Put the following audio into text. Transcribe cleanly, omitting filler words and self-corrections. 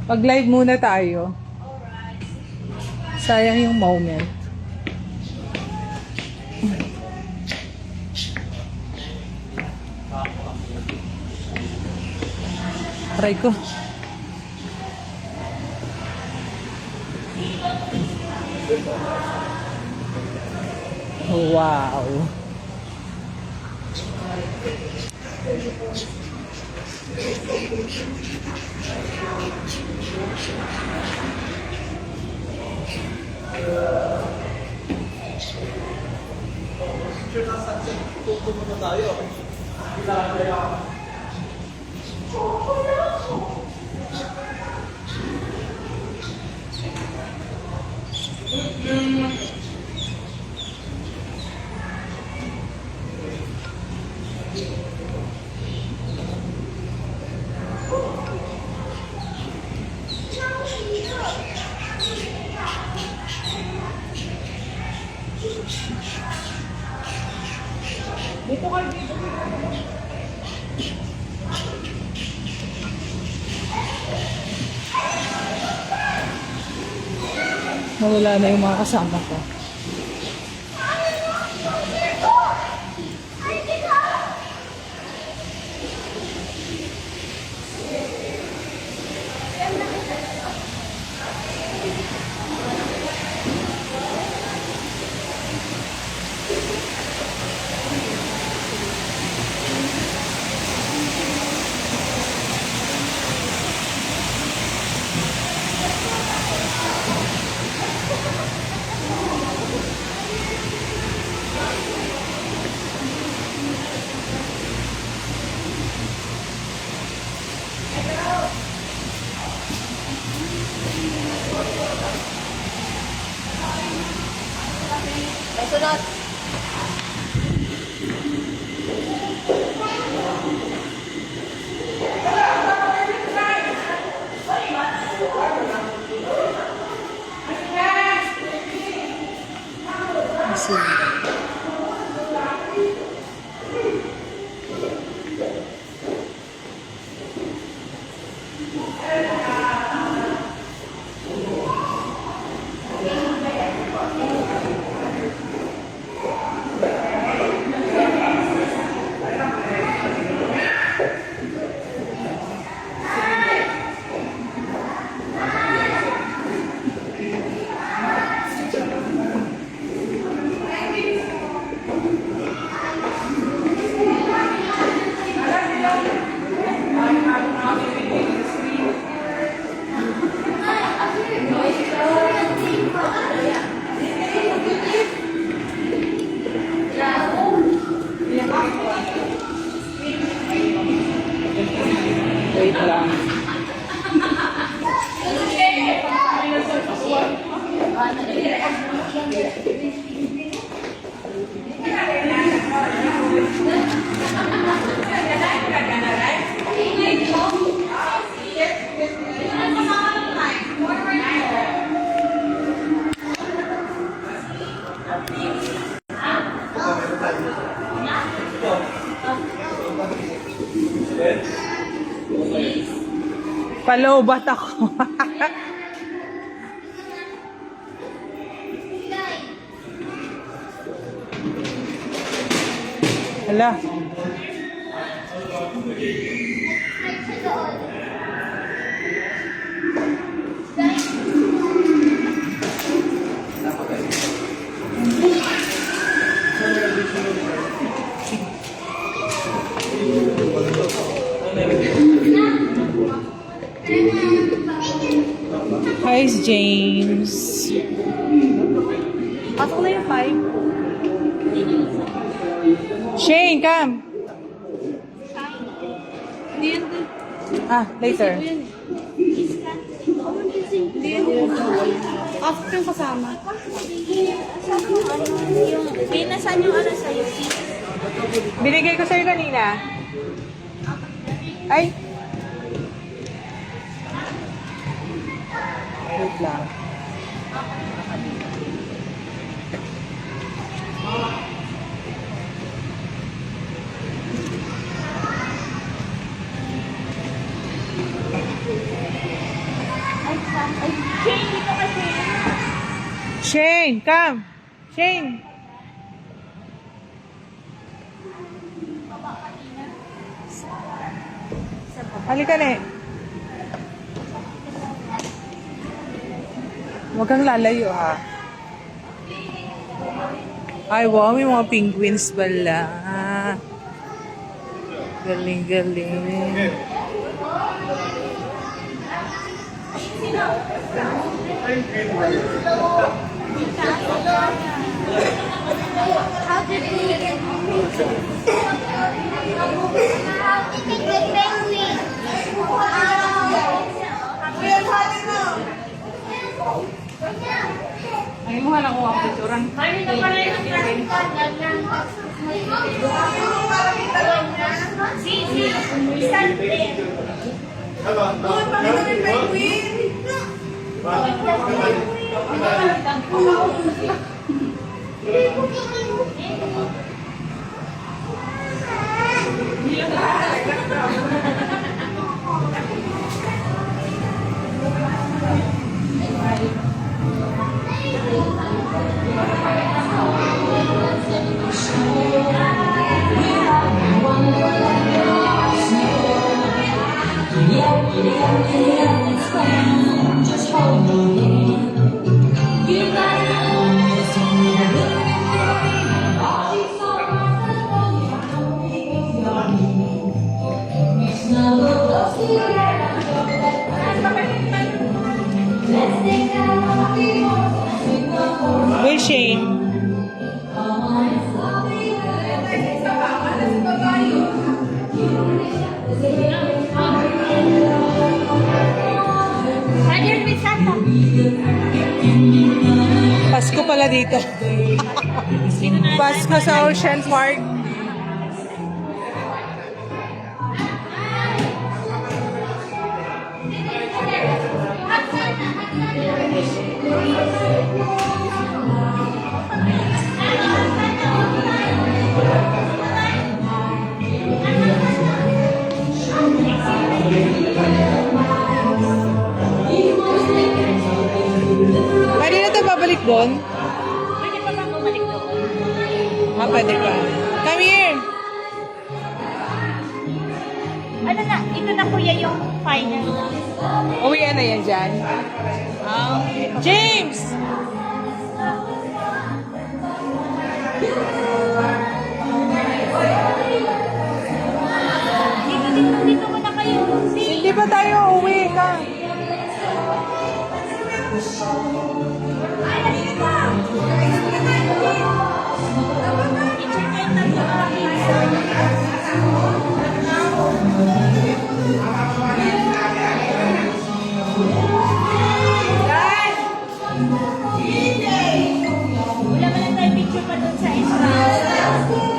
Pag-live muna tayo. Sayang yung moment. Try ko. Wow. Dito kayo, dito. Nawala na yung mga kasama ko. Sunod. Wait lang. Palobat ako. Hala. Hi, James. Pasok na yung 5. Shane, come. Hindi yan. Later. Hindi yan. Pasok yung kasama. Nasaan yung ano sa'yo? Binigay ko sa'yo kanina. Ay. Wait lang. Ay, Shane, dito ka, Shane. Shane, come. Shane. Halika na eh. Huwag kang lalayo ha. Ay, wow, may mga penguins pala. Galing, galing. How did we get penguin? Ay, mo lang ko ang picturean. See, stand there. Where's Shane? Daniel, may santa. Pasko pala dito. Pasko sa Ocean Park. Pwede na ito babalik doon? Pwede pa bang bumalik doon? Pwede pa. Come here! Ano na, ito na kuya yung final. Uwian na yan dyan. James! Dito muna kayo. Hindi ba tayo uwi ka? Wala ba lang tayo picture pa doon sa Instagram?